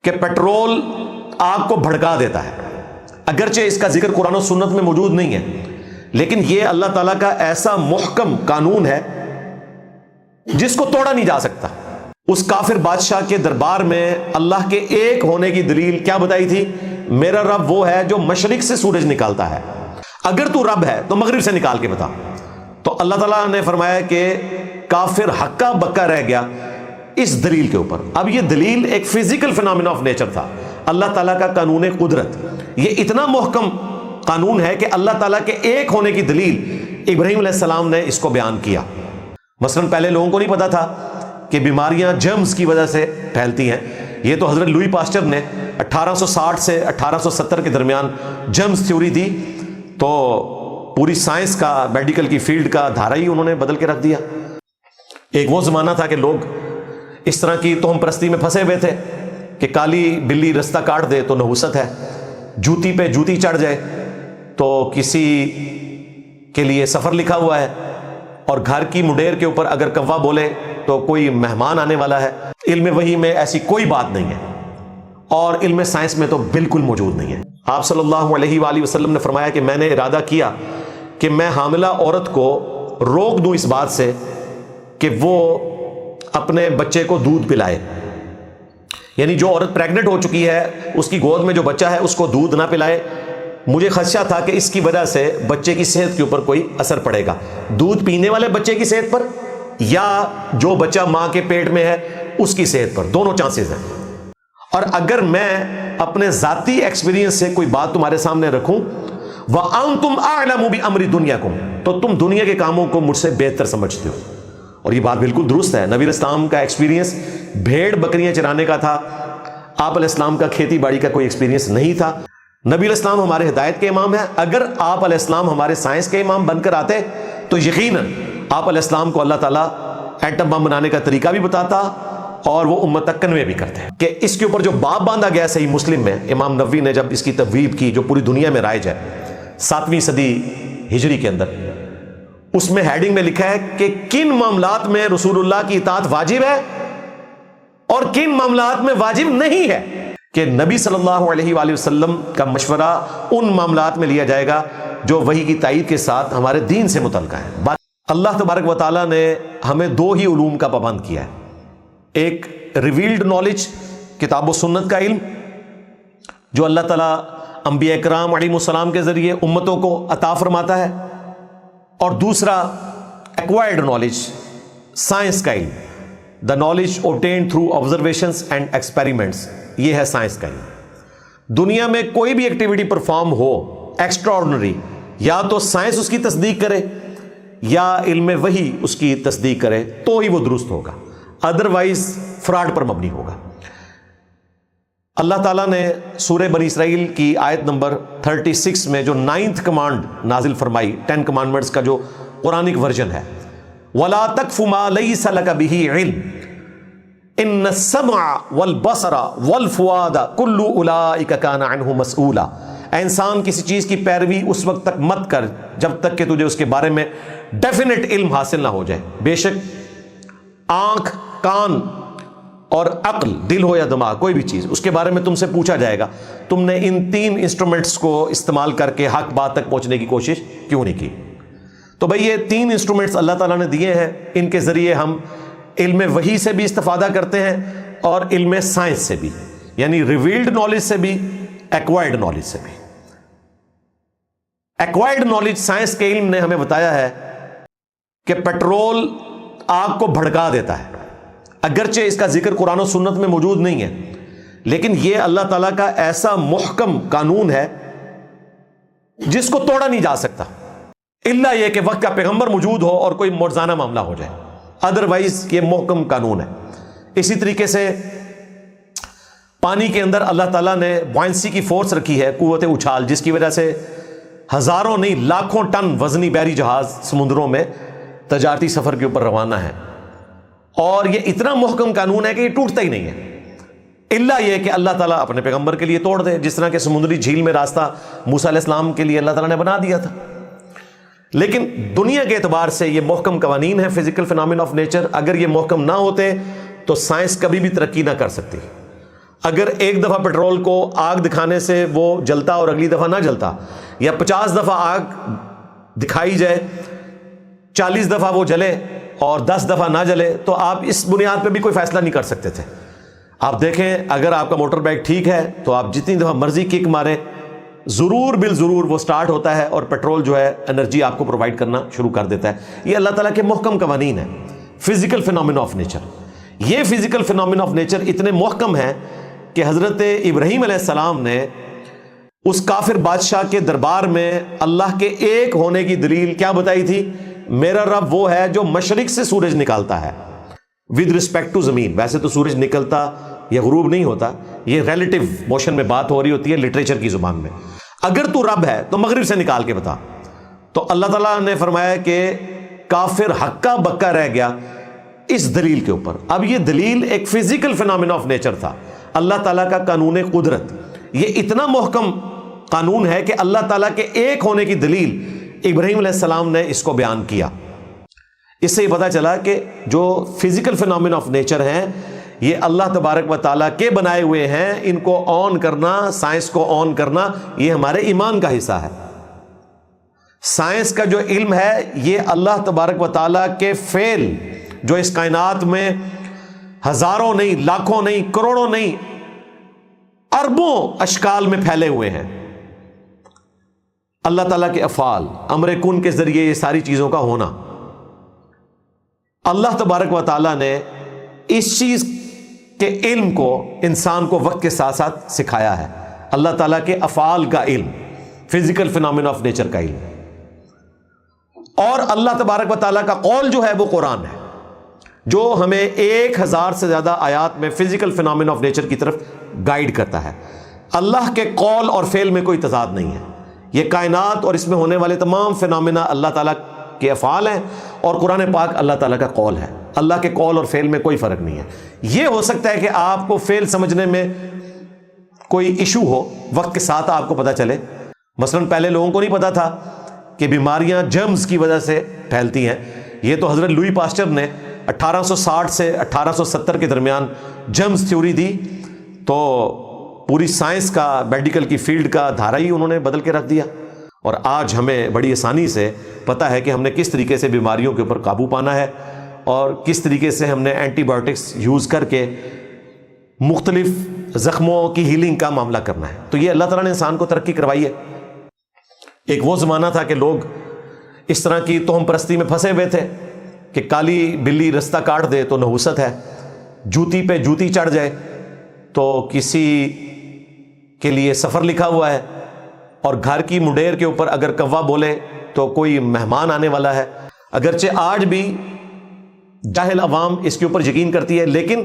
کہ پیٹرول آگ کو بھڑکا دیتا ہے. اگرچہ اس کا ذکر قرآن و سنت میں موجود نہیں ہے، لیکن یہ اللہ تعالیٰ کا ایسا محکم قانون ہے جس کو توڑا نہیں جا سکتا. اس کافر بادشاہ کے دربار میں اللہ کے ایک ہونے کی دلیل کیا بتائی تھی؟ میرا رب وہ ہے جو مشرق سے سورج نکالتا ہے، اگر تو رب ہے تو مغرب سے نکال کے بتا. تو اللہ تعالیٰ نے فرمایا کہ کافر ہکا بکا رہ گیا اس دلیل کے اوپر. اب یہ دلیل ایک فزیکل فینامنا آف نیچر تھا، اللہ تعالیٰ کا قانون قدرت. یہ اتنا محکم قانون ہے کہ اللہ تعالیٰ کے ایک ہونے کی دلیل ابراہیم علیہ السلام نے اس کو بیان کیا. مثلا پہلے لوگوں کو نہیں پتا تھا کہ بیماریاں جرمز کی وجہ سے پھیلتی ہیں. یہ تو حضرت لوئی پاسچر نے 1860 سے 1870 کے درمیان جرمز تھیوری دی، تو پوری سائنس کا، میڈیکل کی فیلڈ کا دھارا ہی انہوں نے بدل کے رکھ دیا. ایک وہ زمانہ تھا کہ لوگ اس طرح کی توہم پرستی میں پھنسے ہوئے تھے کہ کالی بلی رستہ کاٹ دے تو نحوست ہے، جوتی پہ جوتی چڑھ جائے تو کسی کے لیے سفر لکھا ہوا ہے، اور گھر کی مڈیر کے اوپر اگر کوا بولے تو کوئی مہمان آنے والا ہے. علم وحی میں ایسی کوئی بات نہیں ہے، اور علم سائنس میں تو بالکل موجود نہیں ہے. آپ صلی اللہ علیہ وآلہ وسلم نے فرمایا کہ میں نے ارادہ کیا کہ میں حاملہ عورت کو روک دوں اس بات سے کہ وہ اپنے بچے کو دودھ پلائے. یعنی جو عورت پریگننٹ ہو چکی ہے، اس کی گود میں جو بچہ ہے اس کو دودھ نہ پلائے. مجھے خدشہ تھا کہ اس کی وجہ سے بچے کی صحت کے اوپر کوئی اثر پڑے گا، دودھ پینے والے بچے کی صحت پر یا جو بچہ ماں کے پیٹ میں ہے اس کی صحت پر. دونوں چانسز ہیں. اور اگر میں اپنے ذاتی ایکسپیرینس سے کوئی بات تمہارے سامنے رکھوں، وَأَنْتُمْ أَعْلَمُ بِأَمْرِ دُنْيَاكُمْ، تو تم دنیا کے کاموں کو مجھ سے بہتر سمجھتے ہو. اور یہ بات بالکل درست ہے. نبی علیہ السلام کا ایکسپیرینس بھیڑ بکریاں چرانے کا تھا. آپ علیہ السلام کا کھیتی باڑی کا کوئی ایکسپیرینس نہیں تھا. نبی علیہ السلام ہمارے ہدایت کے امام ہیں. اگر آپ علیہ السلام ہمارے سائنس کے امام بن کر آتے تو یقیناً آپ علیہ السلام کو اللہ تعالیٰ ایٹم بم بنانے کا طریقہ بھی بتاتا اور وہ امت تک کنوے بھی کرتے ہیں. کہ اس کے اوپر جو باب باندھا گیا صحیح مسلم میں، امام نووی نے جب اس کی تبویب کی جو پوری دنیا میں رائج ہے 7ویں صدی ہجری کے اندر، اس میں ہیڈنگ میں لکھا ہے کہ کن معاملات میں رسول اللہ کی اطاعت واجب ہے اور کن معاملات میں واجب نہیں ہے. کہ نبی صلی اللہ علیہ وآلہ وسلم کا مشورہ ان معاملات میں لیا جائے گا جو وحی کی تائید کے ساتھ ہمارے دین سے متعلقہ ہے. اللہ تبارک و تعالیٰ نے ہمیں 2 ہی علوم کا پابند کیا ہے. ایک ریویلڈ نالج، کتاب و سنت کا علم جو اللہ تعالیٰ انبیاء اکرام علیہ السلام کے ذریعے امتوں کو عطا فرماتا ہے، اور دوسرا ایکوائرڈ نالج، سائنس کا علم، the knowledge obtained through observations and experiments. یہ ہے سائنس کا علم. دنیا میں کوئی بھی ایکٹیویٹی پرفارم ہو ایکسٹرا آرڈنری، یا تو سائنس اس کی تصدیق کرے یا علم وحی اس کی تصدیق کرے تو ہی وہ درست ہوگا، ادروائز فراڈ پر مبنی ہوگا. اللہ تعالیٰ نے سورہ بنی اسرائیل کی آیت نمبر 36 میں جو 9th کمانڈ نازل فرمائی، 10 کمانڈمنٹس کا جو قرآنک ورژن ہے، وَلَا تَقْفُ مَا لَيْسَ لَكَ بِهِ عِلْمٌ إِنَّ السَّمْعَ وَالْبَصَرَ وَالْفُؤَادَ كُلُّ أُولَئِكَ كَانَ عَنْهُ مَسْئُولًا. اے انسان، کسی چیز کی پیروی اس وقت تک مت کر جب تک کہ تجھے اس کے بارے میں ڈیفینٹ علم حاصل نہ ہو جائے. بے شک آنکھ، کان اور عقل، دل ہو یا دماغ، کوئی بھی چیز، اس کے بارے میں تم سے پوچھا جائے گا تم نے ان 3 انسٹرومنٹس کو استعمال کر کے حق بات تک پہنچنے کی کوشش کیوں نہیں کی. تو بھئی یہ 3 انسٹرومنٹس اللہ تعالیٰ نے دیے ہیں. ان کے ذریعے ہم علم وحی سے بھی استفادہ کرتے ہیں اور علم سائنس سے بھی، یعنی ریویلڈ نالج سے بھی، ایکوائرڈ نالج سے بھی. ایکوائرڈ نالج، سائنس کے علم نے ہمیں بتایا ہے کہ پیٹرول آگ کو بھڑکا دیتا ہے. اگرچہ اس کا ذکر قرآن و سنت میں موجود نہیں ہے، لیکن یہ اللہ تعالیٰ کا ایسا محکم قانون ہے جس کو توڑا نہیں جا سکتا، الا یہ کہ وقت کا پیغمبر موجود ہو اور کوئی معجزانہ معاملہ ہو جائے. ادروائز یہ محکم قانون ہے. اسی طریقے سے پانی کے اندر اللہ تعالیٰ نے بوائنسی کی فورس رکھی ہے، قوت اچھال، جس کی وجہ سے ہزاروں نہیں لاکھوں ٹن وزنی بحری جہاز سمندروں میں تجارتی سفر کے اوپر روانہ ہے. اور یہ اتنا محکم قانون ہے کہ یہ ٹوٹتا ہی نہیں ہے، الا یہ کہ اللہ تعالیٰ اپنے پیغمبر کے لیے توڑ دے، جس طرح کہ سمندری جھیل میں راستہ موسیٰ علیہ السلام کے لیے اللہ تعالیٰ نے بنا دیا تھا. لیکن دنیا کے اعتبار سے یہ محکم قوانین ہیں، فزیکل فینامنا آف نیچر. اگر یہ محکم نہ ہوتے تو سائنس کبھی بھی ترقی نہ کر سکتی. اگر ایک دفعہ پیٹرول کو آگ دکھانے سے وہ جلتا اور اگلی دفعہ نہ جلتا، یا 50 دفعہ آگ دکھائی جائے 40 دفعہ وہ جلے اور 10 دفعہ نہ جلے، تو آپ اس بنیاد پہ بھی کوئی فیصلہ نہیں کر سکتے تھے۔ آپ دیکھیں اگر آپ کا موٹر بائک ٹھیک ہے تو آپ جتنی دفعہ مرضی کک ماریں، ضرور بالضرور وہ سٹارٹ ہوتا ہے اور پیٹرول جو ہے انرجی آپ کو پرووائڈ کرنا شروع کر دیتا ہے۔ یہ اللہ تعالیٰ کے محکم قوانین ہیں، فزیکل فینومینا آف نیچر۔ یہ فزیکل فینومینا آف نیچر اتنے محکم ہیں کہ حضرت ابراہیم علیہ السلام نے اس کافر بادشاہ کے دربار میں اللہ کے ایک ہونے کی دلیل کیا بتائی تھی؟ میرا رب وہ ہے جو مشرق سے سورج نکالتا ہے ود رسپیکٹ ٹو زمین۔ ویسے تو سورج نکلتا یا غروب نہیں ہوتا، یہ ریلیٹو موشن میں بات ہو رہی ہوتی ہے لٹریچر کی زبان میں۔ اگر تو رب ہے تو مغرب سے نکال کے بتا۔ تو اللہ تعالیٰ نے فرمایا کہ کافر ہکا بکا رہ گیا اس دلیل کے اوپر۔ اب یہ دلیل ایک فزیکل فینومینا آف نیچر تھا، اللہ تعالیٰ کا قانون قدرت۔ یہ اتنا محکم قانون ہے کہ اللہ تعالیٰ کے ایک ہونے کی دلیل ابراہیم علیہ السلام نے اس کو بیان کیا۔ اس سے یہ پتا چلا کہ جو فزیکل فینومینا آف نیچر ہیں یہ اللہ تبارک و تعالیٰ کے بنائے ہوئے ہیں، ان کو آن کرنا، سائنس کو آن کرنا، یہ ہمارے ایمان کا حصہ ہے۔ سائنس کا جو علم ہے یہ اللہ تبارک و تعالیٰ کے فعل جو اس کائنات میں ہزاروں نہیں، لاکھوں نہیں، کروڑوں نہیں، اربوں اشکال میں پھیلے ہوئے ہیں۔ اللہ تعالیٰ کے افعال، امر کن کے ذریعے یہ ساری چیزوں کا ہونا، اللہ تبارک و تعالیٰ نے اس چیز کے علم کو انسان کو وقت کے ساتھ ساتھ سکھایا ہے۔ اللہ تعالیٰ کے افعال کا علم، فزیکل فینومینا آف نیچر کا علم۔ اور اللہ تبارک و تعالیٰ کا قول جو ہے وہ قرآن ہے، جو ہمیں 1000 سے زیادہ آیات میں فزیکل فینومینا آف نیچر کی طرف گائیڈ کرتا ہے۔ اللہ کے قول اور فعل میں کوئی تضاد نہیں ہے۔ یہ کائنات اور اس میں ہونے والے تمام فینومینا اللہ تعالیٰ کے افعال ہیں، اور قرآن پاک اللہ تعالیٰ کا قول ہے۔ اللہ کے قول اور فعل میں کوئی فرق نہیں ہے۔ یہ ہو سکتا ہے کہ آپ کو فعل سمجھنے میں کوئی ایشو ہو، وقت کے ساتھ آپ کو پتہ چلے۔ مثلا پہلے لوگوں کو نہیں پتا تھا کہ بیماریاں جرمز کی وجہ سے پھیلتی ہیں۔ یہ تو حضرت لوئی پاسچر نے 1860 سے 1870 کے درمیان جرمز تھیوری دی، تو پوری سائنس کا، میڈیکل کی فیلڈ کا دھارا ہی انہوں نے بدل کے رکھ دیا۔ اور آج ہمیں بڑی آسانی سے پتہ ہے کہ ہم نے کس طریقے سے بیماریوں کے اوپر قابو پانا ہے، اور کس طریقے سے ہم نے اینٹی بایوٹکس یوز کر کے مختلف زخموں کی ہیلنگ کا معاملہ کرنا ہے۔ تو یہ اللہ تعالیٰ نے انسان کو ترقی کروائی ہے۔ ایک وہ زمانہ تھا کہ لوگ اس طرح کی توہم پرستی میں پھنسے ہوئے تھے کہ کالی بلی رستہ کاٹ دے تو نحوست ہے، جوتی پہ جوتی چڑھ جائے تو کسی کے لیے سفر لکھا ہوا ہے، اور گھر کی منڈیر کے اوپر اگر کوا بولے تو کوئی مہمان آنے والا ہے۔ اگرچہ آج بھی جاہل عوام اس کے اوپر یقین کرتی ہے، لیکن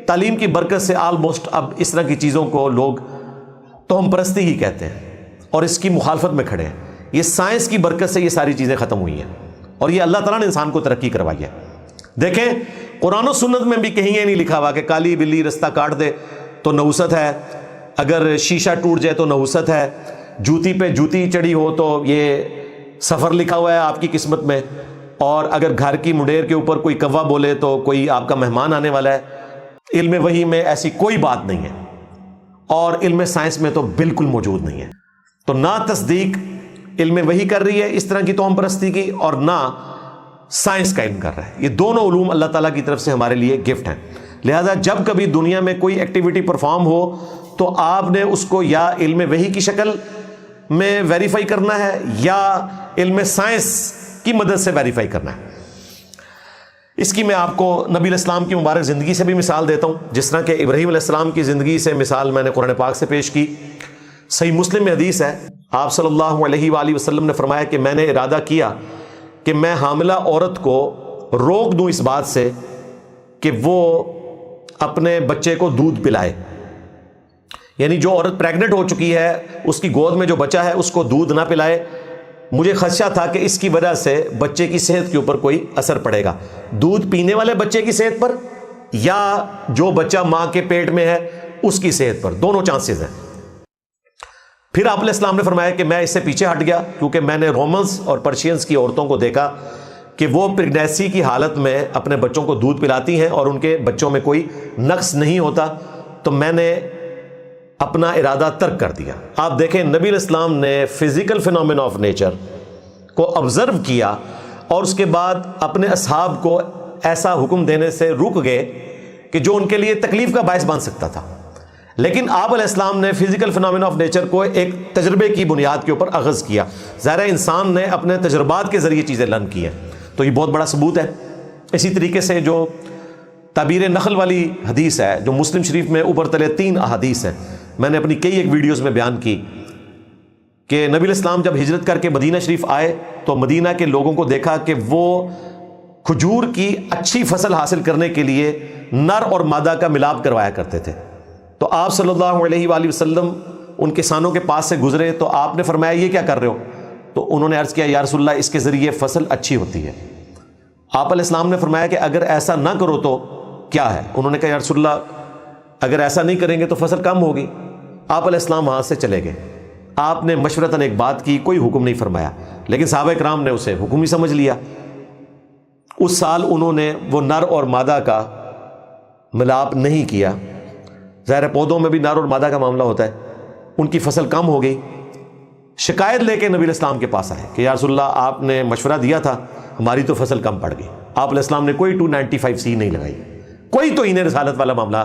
تعلیم کی برکت سے آلموسٹ اب اس طرح کی چیزوں کو لوگ توہم پرستی ہی کہتے ہیں اور اس کی مخالفت میں کھڑے ہیں۔ یہ سائنس کی برکت سے یہ ساری چیزیں ختم ہوئی ہیں، اور یہ اللہ تعالیٰ نے انسان کو ترقی کروائی ہے۔ دیکھیں قرآن و سنت میں بھی کہیں یہ نہیں لکھا ہوا کہ کالی بلی رستہ کاٹ دے تو نحوست ہے، اگر شیشہ ٹوٹ جائے تو نحوست ہے، جوتی پہ جوتی چڑھی ہو تو یہ سفر لکھا ہوا ہے آپ کی قسمت میں، اور اگر گھر کی منڈیر کے اوپر کوئی کوا بولے تو کوئی آپ کا مہمان آنے والا ہے۔ علم وحی میں ایسی کوئی بات نہیں ہے، اور علم سائنس میں تو بالکل موجود نہیں ہے۔ تو نہ تصدیق علم وحی کر رہی ہے اس طرح کی توہم پرستی کی، اور نہ سائنس کا علم کر رہا ہے۔ یہ دونوں علوم اللہ تعالیٰ کی طرف سے ہمارے لیے گفٹ ہیں۔ لہذا جب کبھی دنیا میں کوئی ایکٹیویٹی پرفارم ہو تو آپ نے اس کو یا علم وحی کی شکل میں ویریفائی کرنا ہے یا علم سائنس کی مدد سے ویریفائی کرنا ہے۔ اس کی میں آپ کو نبی علیہ السلام کی مبارک زندگی سے بھی مثال دیتا ہوں، جس طرح کہ ابراہیم علیہ السلام کی زندگی سے مثال میں نے قرآن پاک سے پیش کی۔ صحیح مسلم میں حدیث ہے، آپ صلی اللہ علیہ وآلہ وسلم نے فرمایا کہ میں نے ارادہ کیا کہ میں حاملہ عورت کو روک دوں اس بات سے کہ وہ اپنے بچے کو دودھ پلائے، یعنی جو عورت پریگننٹ ہو چکی ہے اس کی گود میں جو بچہ ہے اس کو دودھ نہ پلائے۔ مجھے خدشہ تھا کہ اس کی وجہ سے بچے کی صحت کے اوپر کوئی اثر پڑے گا، دودھ پینے والے بچے کی صحت پر یا جو بچہ ماں کے پیٹ میں ہے اس کی صحت پر، دونوں چانسز ہیں۔ پھر آپ علیہ السلام نے فرمایا کہ میں اس سے پیچھے ہٹ گیا، کیونکہ میں نے رومنز اور پرشینز کی عورتوں کو دیکھا کہ وہ پریگنیسی کی حالت میں اپنے بچوں کو دودھ پلاتی ہیں اور ان کے بچوں میں کوئی نقص نہیں ہوتا، تو میں نے اپنا ارادہ ترک کر دیا. آپ دیکھیں نبی علیہ السلام نے فزیکل فینومینا آف نیچر کو آبزرو کیا اور اس کے بعد اپنے اصحاب کو ایسا حکم دینے سے رک گئے کہ جو ان کے لیے تکلیف کا باعث بن سکتا تھا. لیکن آپ علیہ السلام نے فزیکل فینومینا آف نیچر کو ایک تجربے کی بنیاد کے اوپر اخذ کیا. ظاہر ہے انسان نے اپنے تجربات کے ذریعے چیزیں لرن کی ہیں، تو یہ بہت بڑا ثبوت ہے. اسی طریقے سے جو تعبیر نخل والی حدیث ہے جو مسلم شریف میں اوپر تلے 3 احادیث ہیں، میں نے اپنی کئی ایک ویڈیوز میں بیان کی کہ نبی علیہ السلام جب ہجرت کر کے مدینہ شریف آئے تو مدینہ کے لوگوں کو دیکھا کہ وہ کھجور کی اچھی فصل حاصل کرنے کے لیے نر اور مادہ کا ملاپ کروایا کرتے تھے. تو آپ صلی اللہ علیہ وآلہ وسلم ان کسانوں کے پاس سے گزرے تو آپ نے فرمایا یہ کیا کر رہے ہو؟ تو انہوں نے عرض کیا یا رسول اللہ اس کے ذریعے فصل اچھی ہوتی ہے. آپ علیہ السلام نے فرمایا کہ اگر ایسا نہ کرو تو کیا ہے؟ انہوں نے کہا یا رسول اللہ اگر ایسا نہیں کریں گے تو فصل کم ہوگی. آپ علیہ السلام وہاں سے چلے گئے. آپ نے مشورتاً ایک بات کی، کوئی حکم نہیں فرمایا، لیکن صحابہ کرام نے اسے حکم ہی سمجھ لیا. اس سال انہوں نے وہ نر اور مادہ کا ملاپ نہیں کیا. ظاہر پودوں میں بھی نر اور مادہ کا معاملہ ہوتا ہے. ان کی فصل کم ہو گئی. شکایت لے کے نبی علیہ السلام کے پاس آئے کہ یا رسول اللہ آپ نے مشورہ دیا تھا، ہماری تو فصل کم پڑ گئی. آپ علیہ السلام نے کوئی 295C نہیں لگائی، کوئی توہین رسالت والا معاملہ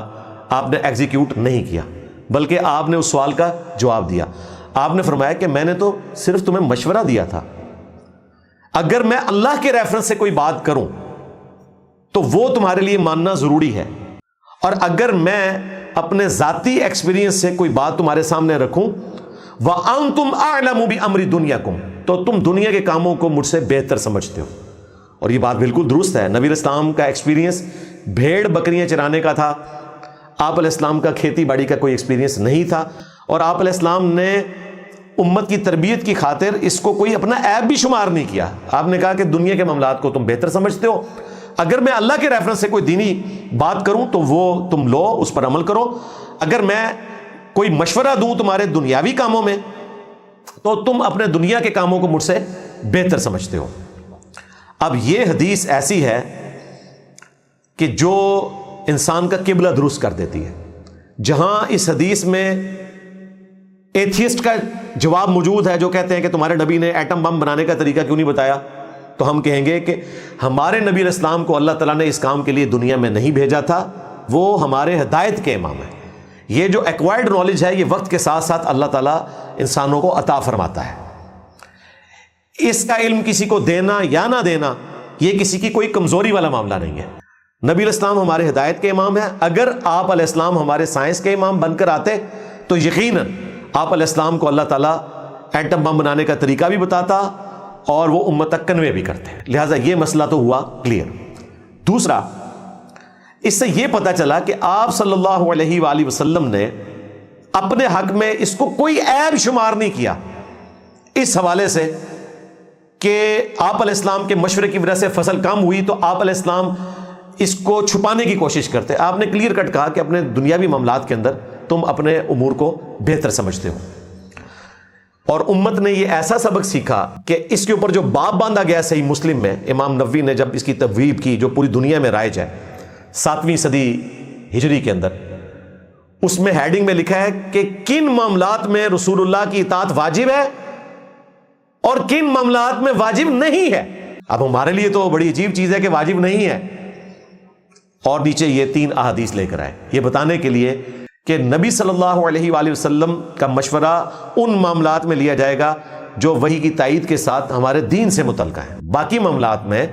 آپ نے ایگزیکیوٹ نہیں کیا، بلکہ آپ نے اس سوال کا جواب دیا. آپ نے فرمایا کہ میں نے تو صرف تمہیں مشورہ دیا تھا، اگر میں اللہ کے ریفرنس سے کوئی بات کروں تو وہ تمہارے لیے ماننا ضروری ہے، اور اگر میں اپنے ذاتی ایکسپیرینس سے کوئی بات تمہارے سامنے رکھوں وَأَنْتُمْ أَعْلَمُ بِأَمْرِ دُنْيَاكُمْ تو تم دنیا کے کاموں کو مجھ سے بہتر سمجھتے ہو. اور یہ بات بالکل درست ہے. نبی علیہ السلام کا ایکسپیرینس بھیڑ بکریاں چرانے کا تھا. آپ علیہ السلام کا کھیتی باڑی کا کوئی ایکسپیرینس نہیں تھا، اور آپ علیہ السلام نے امت کی تربیت کی خاطر اس کو کوئی اپنا عیب بھی شمار نہیں کیا. آپ نے کہا کہ دنیا کے معاملات کو تم بہتر سمجھتے ہو، اگر میں اللہ کے ریفرنس سے کوئی دینی بات کروں تو وہ تم لو، اس پر عمل کرو. اگر میں کوئی مشورہ دوں تمہارے دنیاوی کاموں میں تو تم اپنے دنیا کے کاموں کو مجھ سے بہتر سمجھتے ہو. اب یہ حدیث ایسی ہے کہ جو انسان کا قبلہ درست کر دیتی ہے. جہاں اس حدیث میں ایتھیسٹ کا جواب موجود ہے جو کہتے ہیں کہ تمہارے نبی نے ایٹم بم بنانے کا طریقہ کیوں نہیں بتایا، تو ہم کہیں گے کہ ہمارے نبی علیہ السلام کو اللہ تعالیٰ نے اس کام کے لیے دنیا میں نہیں بھیجا تھا، وہ ہمارے ہدایت کے امام ہیں. یہ جو ایکوائرڈ نالج ہے یہ وقت کے ساتھ ساتھ اللہ تعالیٰ انسانوں کو عطا فرماتا ہے. اس کا علم کسی کو دینا یا نہ دینا یہ کسی کی کوئی کمزوری والا معاملہ نہیں ہے. نبی علیہ السلام ہمارے ہدایت کے امام ہیں. اگر آپ علیہ السلام ہمارے سائنس کے امام بن کر آتے تو یقیناً آپ علیہ السلام کو اللہ تعالیٰ ایٹم بم بنانے کا طریقہ بھی بتاتا اور وہ امت تک کنوے بھی کرتے. لہٰذا یہ مسئلہ تو ہوا کلیئر. دوسرا، اس سے یہ پتہ چلا کہ آپ صلی اللہ علیہ وآلہ وسلم نے اپنے حق میں اس کو کوئی عیب شمار نہیں کیا، اس حوالے سے کہ آپ علیہ السلام کے مشورے کی وجہ سے فصل کم ہوئی تو آپ علیہ السلام اس کو چھپانے کی کوشش کرتے. آپ نے کلیئر کٹ کہا کہ اپنے دنیاوی معاملات کے اندر تم اپنے امور کو بہتر سمجھتے ہو. اور امت نے یہ ایسا سبق سیکھا کہ اس کے اوپر جو باب باندھا گیا صحیح مسلم میں، امام نووی نے جب اس کی تبویب کی جو پوری دنیا میں رائج ہے 7ویں صدی ہجری کے اندر، اس میں ہیڈنگ میں لکھا ہے کہ کن معاملات میں رسول اللہ کی اطاعت واجب ہے اور کن معاملات میں واجب نہیں ہے. اب ہمارے لیے تو بڑی عجیب چیز ہے کہ واجب نہیں ہے، اور نیچے یہ 3 احادیث لے کر آئے یہ بتانے کے لیے کہ نبی صلی اللہ علیہ وآلہ وسلم کا مشورہ ان معاملات میں لیا جائے گا جو وحی کی تائید کے ساتھ ہمارے دین سے متعلقہ ہیں. باقی معاملات میں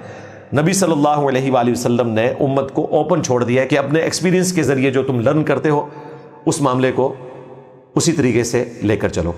نبی صلی اللہ علیہ وآلہ وسلم نے امت کو اوپن چھوڑ دیا ہے کہ اپنے ایکسپیرینس کے ذریعے جو تم لرن کرتے ہو اس معاملے کو اسی طریقے سے لے کر چلو.